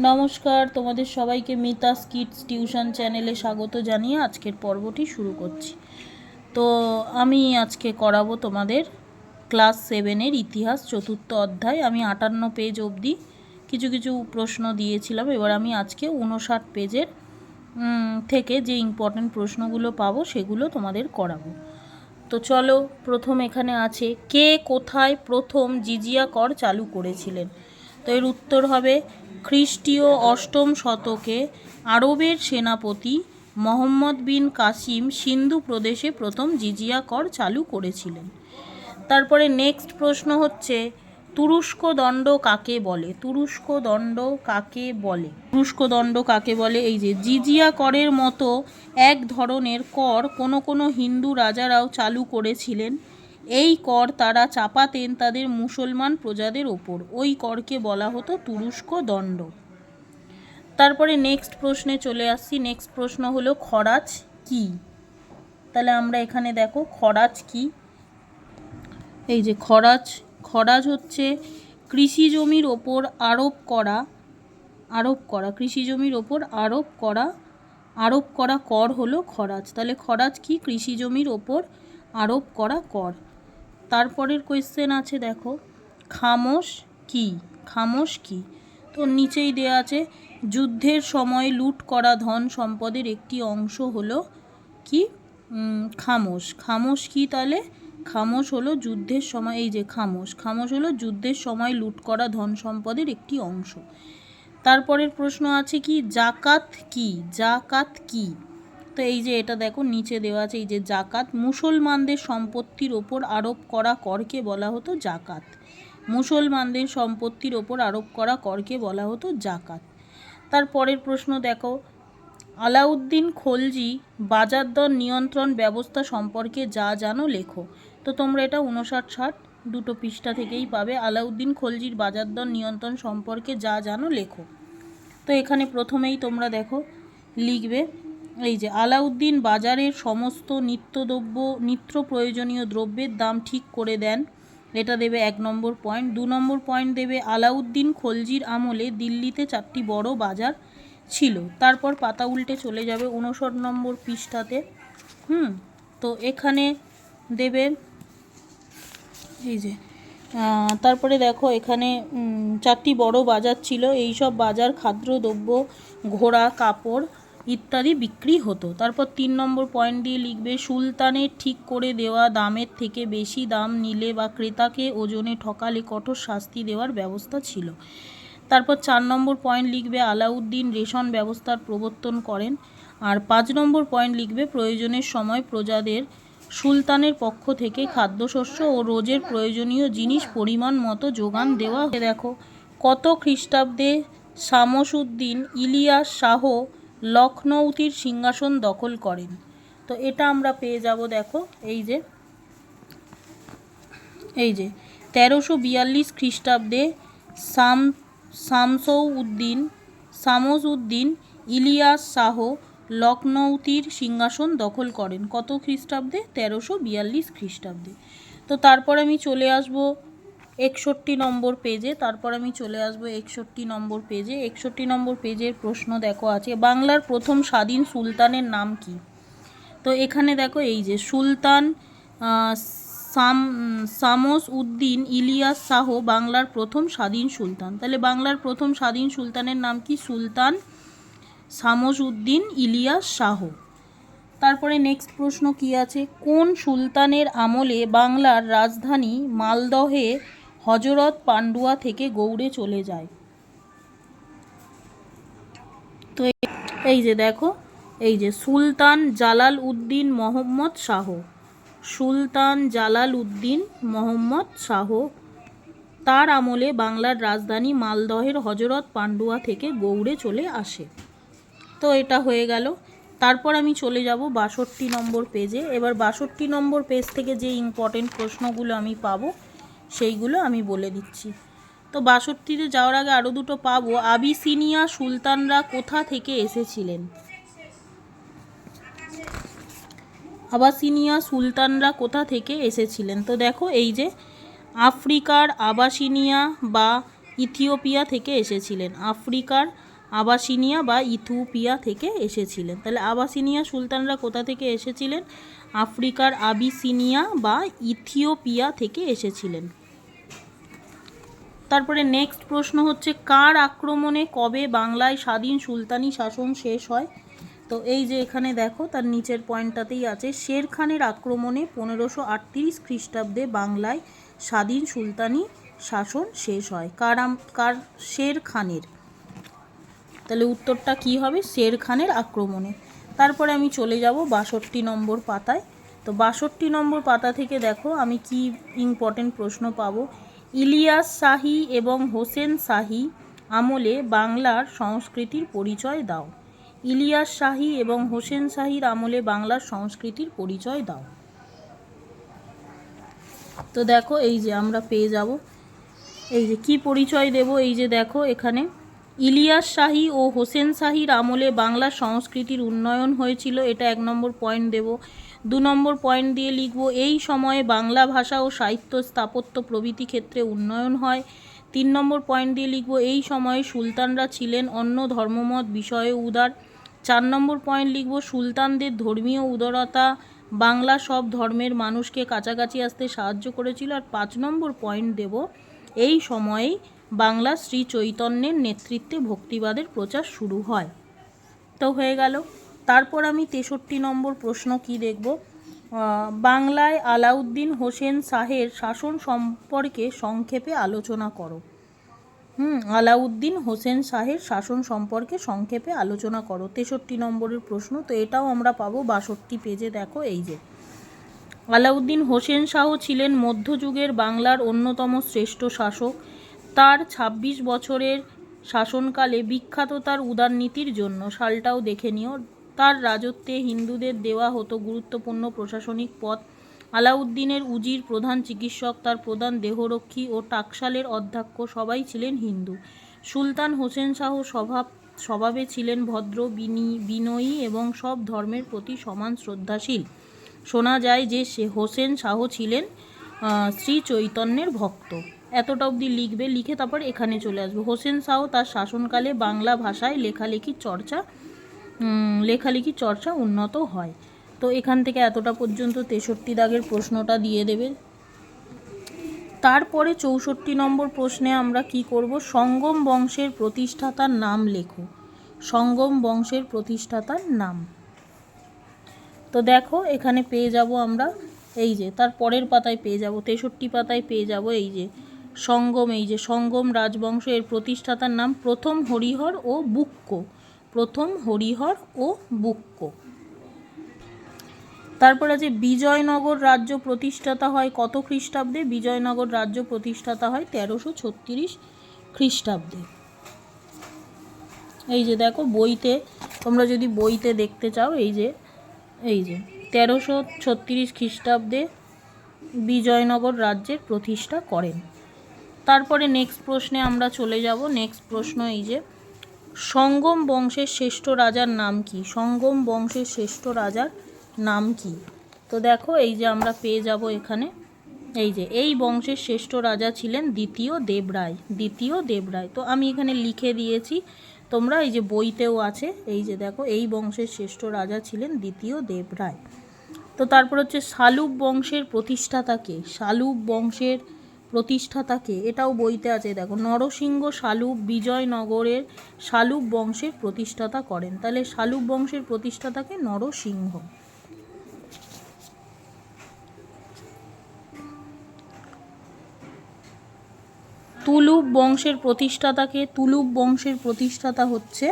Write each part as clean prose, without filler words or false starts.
নমস্কার, তোমাদের সবাইকে মিতাস কিডস টিউশন চ্যানেলে স্বাগত জানিয়ে আজকের পর্বটি শুরু করছি। তো আমি আজকে করাবো তোমাদের ক্লাস 7-এর ইতিহাস চতুর্থ অধ্যায়। আমি 58 পেজ অবধি কিছু কিছু প্রশ্ন দিয়েছিলাম। এবার আমি আজকে 59 পেজের থেকে যে ইম্পর্টেন্ট প্রশ্নগুলো পাবো সেগুলো তোমাদের করাবো। তো চলো, প্রথম এখানে আছে, কে কোথায় প্রথম জিজিয়া কর চালু করেছিলেন? তো এর উত্তর হবে খ্রিস্টীয় 8ম শতকে আরবের সেনাপতি মোহাম্মদ বিন কাসিম সিন্ধু প্রদেশে প্রথম জিজিয়া কর চালু করেছিলেন। তারপরে নেক্সট প্রশ্ন হচ্ছে, তুরস্ক দণ্ড কাকে বলে? তুরস্ক দণ্ড কাকে বলে? তুরস্ক দণ্ড কাকে বলে? এই যে জিজিয়া করের মতো এক ধরনের কর কোনো হিন্দু রাজারাও চালু করেছিলেন। এই কর তারা চাপাতেন তাদের মুসলমান প্রজাদের ওপর। ওই করকে বলা হতো তুরস্ক দণ্ড। তারপরে নেক্সট প্রশ্নে চলে আসছি। নেক্সট প্রশ্ন হলো, খরাজ কি? তাহলে আমরা এখানে দেখো খরাজ কি। এই যে খরাজ হচ্ছে কৃষি জমির ওপর আরোপ করা কৃষি জমির ওপর আরোপ করা কর হলো খরাজ। তাহলে খরাজ কি? কৃষি জমির ওপর আরোপ করা কর। তারপরের কোয়েশ্চেন আছে, দেখো খামোশ কি? তো নিচেই দেয়া আছে, যুদ্ধের সময় লুট করা ধন সম্পদের একটি অংশ হলো কি? খামোশ কি? তাহলে খামোশ হলো যুদ্ধের সময়, এই যে খামোশ হলো যুদ্ধের সময় লুট করা ধন সম্পদের একটি অংশ। তারপরের প্রশ্ন আছে কি, জাকাত কি? তো এই যে এটা দেখো নিচে দেওয়া আছে, এই যে জাকাত মুসলমানদের সম্পত্তির ওপর আরোপ করা করকে বলা হতো জাকাত। মুসলমানদের সম্পত্তির ওপর আরোপ করা করকে বলা হতো জাকাত। তারপরের প্রশ্ন দেখো, আলাউদ্দিন খলজি বাজার দর নিয়ন্ত্রণ ব্যবস্থা সম্পর্কে যা জানো লেখো। তো তোমরা এটা 59-60 দুটো পৃষ্ঠা থেকেই পাবে। আলাউদ্দিন খলজির বাজার দর নিয়ন্ত্রণ সম্পর্কে যা জানো লেখো। তো এখানে প্রথমেই তোমরা দেখো লিখবে, এই যে আলাউদ্দিন বাজারের সমস্ত নিত্য প্রয়োজনীয় দ্রব্যের দাম ঠিক করে দেন। এটা দেবে 1 নম্বর পয়েন্ট। 2 নম্বর পয়েন্ট দেবে, আলাউদ্দিন খলজির আমলে দিল্লিতে 4টি বড় বাজার ছিল। তারপর পাতা উল্টে চলে যাবে 59 নম্বর পৃষ্ঠাতে। তো এখানে দেবে, এই যে তারপরে দেখো এখানে 4টি বড় বাজার ছিল। এই সব বাজার খাদ্যদ্রব্য, ঘোড়া, কাপড় ইত্যাদি বিক্রি হতো। তারপর 3 নম্বর পয়েন্ট দিয়ে লিখবে, সুলতানের ঠিক করে দেওয়া দামের থেকে বেশি দাম নিলে বা ক্রেতাকে ওজনে ঠকালে কঠোর শাস্তি দেওয়ার ব্যবস্থা ছিল। তারপর 4 নম্বর পয়েন্ট লিখবে, আলাউদ্দিন রেশন ব্যবস্থার প্রবর্তন করেন। আর 5 নম্বর পয়েন্ট লিখবে, প্রয়োজনের সময় প্রজাদের সুলতানের পক্ষ থেকে খাদ্যশস্য ও রোজের প্রয়োজনীয় জিনিস পরিমাণ মতো যোগান দেওয়া। দেখো কত খ্রিস্টাব্দে শামসুদ্দিন ইলিয়াস শাহ লখনৌতির সিংহাসন দখল করেন? তো এটা আমরা পেয়ে যাব, দেখো এই যে 1342 খ্রিস্টাব্দে শামসউদ্দিন ইলিয়াস শাহ লখনৌতির সিংহাসন দখল করেন। কত খ্রিস্টাব্দে? 1342 খ্রিস্টাব্দে। তো তারপর আমি চলে আসব 61 নম্বর পেজে। 61 নম্বর পেজের প্রশ্ন দেখো আছে, বাংলার প্রথম স্বাধীন সুলতানের নাম কি? তো এখানে দেখো এই যে সুলতান শামসউদ্দিন ইলিয়াস শাহ বাংলার প্রথম স্বাধীন সুলতান। তাহলে বাংলার প্রথম স্বাধীন সুলতানের নাম কি? সুলতান শামসউদ্দিন ইলিয়াস শাহ। তারপরে নেক্সট প্রশ্ন কি আছে, কোন সুলতানের আমলে বাংলার রাজধানী মালদহে হজরত পান্ডুয়া থেকে গৌড়ে চলে যায়? তো এই যে দেখো, এই যে সুলতান জালাল উদ্দিন মোহাম্মদ শাহ তার আমলে বাংলার রাজধানী মালদহের হজরত পান্ডুয়া থেকে গৌড়ে চলে আসে। তো এটা হয়ে গেল। তারপর আমি চলে যাব 62 নম্বর পেজে। এবার 62 নম্বর পেজ থেকে যে ইম্পর্টেন্ট প্রশ্নগুলো আমি পাবো সেইগুলো আমি বলে দিচ্ছি। তো 62-তে যাওয়ার আগে আরও দুটো পাবো, আবিসিনিয়া সুলতানরা কোথা থেকে এসেছিলেন? তো দেখো এই যে আফ্রিকার আবাসিনিয়া বা ইথিওপিয়া থেকে এসেছিলেন। আফ্রিকার আবাসিনিয়া বা ইথিওপিয়া থেকে এসেছিলেন। তাহলে আবাসিনিয়া সুলতানরা কোথা থেকে এসেছিলেন? আফ্রিকার আবিসিনিয়া বা ইথিওপিয়া থেকে এসেছিলেন। তারপরে নেক্সট প্রশ্ন হচ্ছে, কার আক্রমণে কবে বাংলায় স্বাধীন সুলতানি শাসন শেষ হয়? তো এই যে এখানে দেখো তার নিচের পয়েন্টটাতেই আছে, শের খানের আক্রমণে 1538 খ্রিস্টাব্দে বাংলায় স্বাধীন সুলতানি শাসন শেষ হয়। কার? শের খানের। তাহলে উত্তরটা কি হবে? শের খানের আক্রমণে। তারপরে আমি চলে যাব 62 নম্বর পাতায়। তো 62 নম্বর পাতা থেকে দেখো আমি কি ইম্পর্টেন্ট প্রশ্ন পাবো। ইলিয়াস শাহী এবং হোসেন শাহী আমলে বাংলার সংস্কৃতির পরিচয় দাও। ইলিয়াস শাহী এবং হোসেন শাহীর আমলে বাংলার সংস্কৃতির পরিচয় দাও। তো দেখো এই যে আমরা পেয়ে যাব, এই যে কি পরিচয় দেব, এই যে দেখো এখানে ইলিয়াস শাহী ও হোসেন শাহীর আমলে বাংলার সংস্কৃতির উন্নয়ন হয়েছিল, এটা 1 নম্বর পয়েন্ট দেব। 2 নম্বর পয়েন্ট দিয়ে লিখব, এই সময়ে বাংলা ভাষা ও সাহিত্য, স্থাপত্য প্রভৃতি ক্ষেত্রে উন্নয়ন হয়। 3 নম্বর পয়েন্ট দিয়ে লিখব, এই সময়ে সুলতানরা ছিলেন অন্য ধর্মমত বিষয়ে উদার। 4 নম্বর পয়েন্ট লিখব, সুলতানদের ধর্মীয় উদারতা বাংলা সব ধর্মের মানুষকে কাছাকাছি আসতে সাহায্য করেছিল। আর 5 নম্বর পয়েন্ট দেব, এই সময়েই বাংলা শ্রী চৈতন্যের নেতৃত্বে ভক্তিবাদের প্রচার শুরু হয়। তো হয়ে গেল। তারপর আমি 63 নম্বর প্রশ্ন কি দেখব, বাংলায় আলাউদ্দিন হোসেন শাহের শাসন সম্পর্কে সংক্ষেপে আলোচনা করো। আলাউদ্দিন হোসেন শাহের শাসন সম্পর্কে সংক্ষেপে আলোচনা করো, 63 নম্বরের প্রশ্ন। তো এটাও আমরা পাবো 62 পেজে। দেখো এই যে আলাউদ্দিন হোসেন শাহ ছিলেন মধ্যযুগের বাংলার অন্যতম শ্রেষ্ঠ শাসক। তার 26 বছরের শাসনকালে বিখ্যাত তার উদারনীতির জন্য। সালটাও দেখে নিও। তার রাজত্বে হিন্দুদের দেওয়া হতো গুরুত্বপূর্ণ প্রশাসনিক পদ। আলাউদ্দিনের উজির, প্রধান চিকিৎসক, তার প্রধান দেহরক্ষী ও টাকশালের অধ্যক্ষ সবাই ছিলেন হিন্দু। সুলতান হোসেন শাহ স্বভাবে ছিলেন ভদ্র, বিনয়ী এবং সব ধর্মের প্রতি সমান শ্রদ্ধাশীল। শোনা যায় যে হোসেন শাহ ছিলেন শ্রী চৈতন্যের ভক্ত। এতটা অবধি লিখবে, লিখে তারপর এখানে চলে আসবে। হোসেন শাহ তার শাসনকালে বাংলা ভাষায় লেখালেখি চর্চা উন্নত হয়। তো এখান থেকে এতটা পর্যন্ত 63 দাগের প্রশ্নটা দিয়ে দেবে। তারপরে 64 নম্বর প্রশ্নে আমরা কি করব, সঙ্গম বংশের প্রতিষ্ঠাতার নাম লেখো। সঙ্গম বংশের প্রতিষ্ঠাতার নাম। তো দেখো এখানে পেয়ে যাব আমরা, এই যে তার পরের পাতায় পেয়ে যাব, 63 পাতায় পেয়ে যাব এই যে সঙ্গম, এই যে সঙ্গম রাজবংশ, এর প্রতিষ্ঠাতার নাম প্রথম হরিহর ও বুক্ক। প্রথম হরিহর ও বুক্ক। তারপর আছে বিজয়নগর রাজ্য প্রতিষ্ঠাতা হয় কত খ্রিস্টাব্দে? বিজয়নগর রাজ্য প্রতিষ্ঠাতা হয় 1336 খ্রিস্টাব্দে। এই যে দেখো বইতে, তোমরা যদি বইতে দেখতে চাও, এই যে 1336 খ্রিস্টাব্দে বিজয়নগর রাজ্যের প্রতিষ্ঠা করেন। তারপরে নেক্সট প্রশ্নে আমরা চলে যাব। নেক্সট প্রশ্ন এই যে সঙ্গম বংশের শ্রেষ্ঠ রাজার নাম কি? সঙ্গম বংশের শ্রেষ্ঠ রাজার নাম কি? তো দেখো এই যে আমরা পেয়ে যাব এখানে, এই যে এই বংশের শ্রেষ্ঠ রাজা ছিলেন দ্বিতীয় দেবরায়। দ্বিতীয় দেবরায়। তো আমি এখানে লিখে দিয়েছি, তোমরা এই যে বইতেও আছে, এই যে দেখো এই বংশের শ্রেষ্ঠ রাজা ছিলেন দ্বিতীয় দেবরায়। তো তারপর হচ্ছে শালুব বংশের প্রতিষ্ঠাতাকে। শালুব বংশের প্রতিষ্ঠাতাকে, এটাও বইতে আছে, দেখো নরসিংহ শালুব বিজয়নগরের শালুব বংশের প্রতিষ্ঠাতা করেন। তাহলে শালুব বংশের প্রতিষ্ঠাতাকে নরসিংহ। তুলুব বংশের প্রতিষ্ঠাতাকে। তুলুব বংশের প্রতিষ্ঠাতা হচ্ছে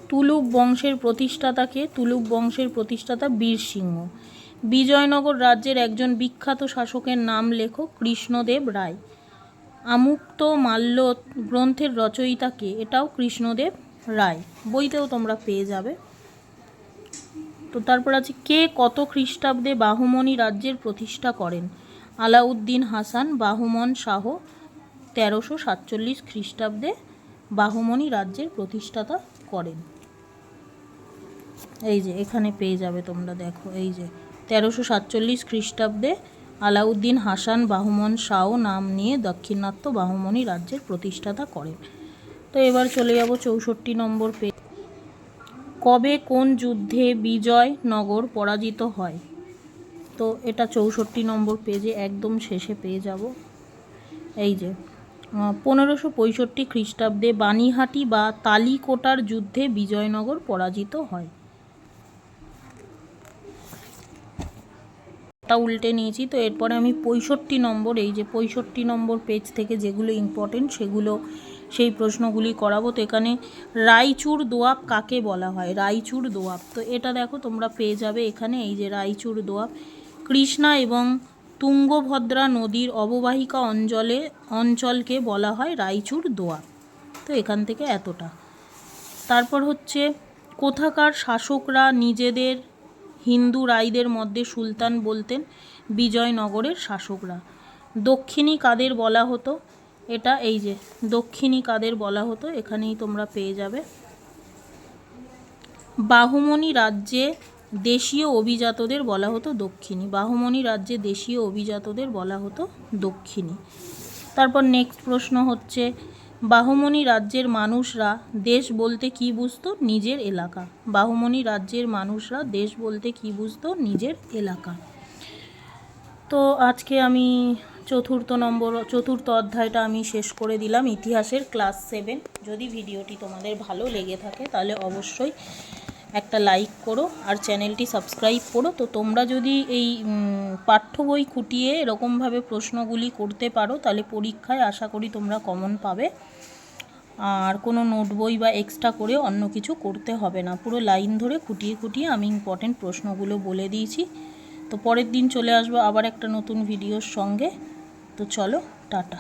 তুলুব বংশের প্রতিষ্ঠাতাকে তুলুব বংশের প্রতিষ্ঠাতা বীরসিংহ। বিজয়নগর রাজ্যের একজন বিখ্যাত শাসকের নাম লেখো। কৃষ্ণদেব রায়। আমুক্ত মাল্য গ্রন্থের রচয়িতাকে, এটাও কৃষ্ণদেব রায়, বইতেও তোমরা পেয়ে যাবে। তো তারপর আছে কে কত খ্রিস্টাব্দে বাহুমনি রাজ্যের প্রতিষ্ঠা করেন? আলাউদ্দিন হাসান বাহুমন শাহ 1347 খ্রিস্টাব্দে বাহুমনি রাজ্যের প্রতিষ্ঠাতা করেন। এই যে এখানে পেয়ে যাবে তোমরা, দেখো এই যে 1347 খ্রিস্টাব্দে আলাউদ্দিন হাসান বাহমন শাহ নাম নিয়ে দাক্ষিণাত্য বাহমনি রাজ্যের প্রতিষ্ঠাতা করেন। তো এবার চলে যাব 64 নম্বর পেজ। কবে কোন যুদ্ধে বিজয়নগর পরাজিত হয়? তো এটা 64 নম্বর পেজে একদম শেষে পেয়ে যাব। এই যে 1565 খ্রিস্টাব্দে বানিহাটি বা তালিকোটার যুদ্ধে বিজয়নগর পরাজিত হয়। তা উল্টে নিয়েছি। তো এরপরে আমি 65 নম্বর, এই যে 65 নম্বর পেজ থেকে যেগুলো ইম্পর্টেন্ট সেই প্রশ্নগুলি করাবো। তো এখানে রায়চুর দোয়াব কাকে বলা হয়? রায়চুর দোয়াব, তো এটা দেখো তোমরা পেয়ে যাবে এখানে। এই যে রায়চুর দোয়াব কৃষ্ণা এবং তুঙ্গভদ্রা নদীর অববাহিকা অঞ্চলকে বলা হয় রায়চুর দোয়াব। তো এখান থেকে এতটা। তারপর হচ্ছে কোথাকার শাসকরা নিজেদের হিন্দু রায়দের মধ্যে সুলতান বলতেন? বিজয়নগরের শাসকরা। দক্ষিণী কাদের বলা হতো? এটা এই যে দক্ষিণী কাদের বলা হতো, এখানেই তোমরা পেয়ে যাবে। বাহমনি রাজ্যে দেশীয় অভিজাতদের বলা হতো দক্ষিণী। বাহমনি রাজ্যে দেশীয় অভিজাতদের বলা হতো দক্ষিণী। তারপর নেক্সট প্রশ্ন হচ্ছে বাহমনি রাজ্যের মানুষরা দেশ বলতে কি বুঝতো? নিজের এলাকা। বাহমনি রাজ্যের মানুষরা দেশ বলতে কি বুঝতো? নিজের এলাকা। তো আজকে আমি চতুর্থ অধ্যায়টা আমি শেষ করে দিলাম, ইতিহাসের ক্লাস 7। যদি ভিডিওটি তোমাদের ভালো লেগে থাকে তাহলে অবশ্যই একটা লাইক করো আর চ্যানেলটি সাবস্ক্রাইব করো। তো তোমরা যদি এই পাঠ্য বই খুঁটিয়ে এরকমভাবে প্রশ্নগুলি করতে পারো তাহলে পরীক্ষায় আশা করি তোমরা কমন পাবে। আর কোনো নোট বই বা এক্সট্রা করে অন্য কিছু করতে হবে না, পুরো লাইন ধরে খুঁটিয়ে আমি ইম্পর্টেন্ট প্রশ্নগুলো বলে দিয়েছি। তো পরের দিন চলে আসবো আবার একটা নতুন ভিডিওর সঙ্গে। তো চলো, টাটা।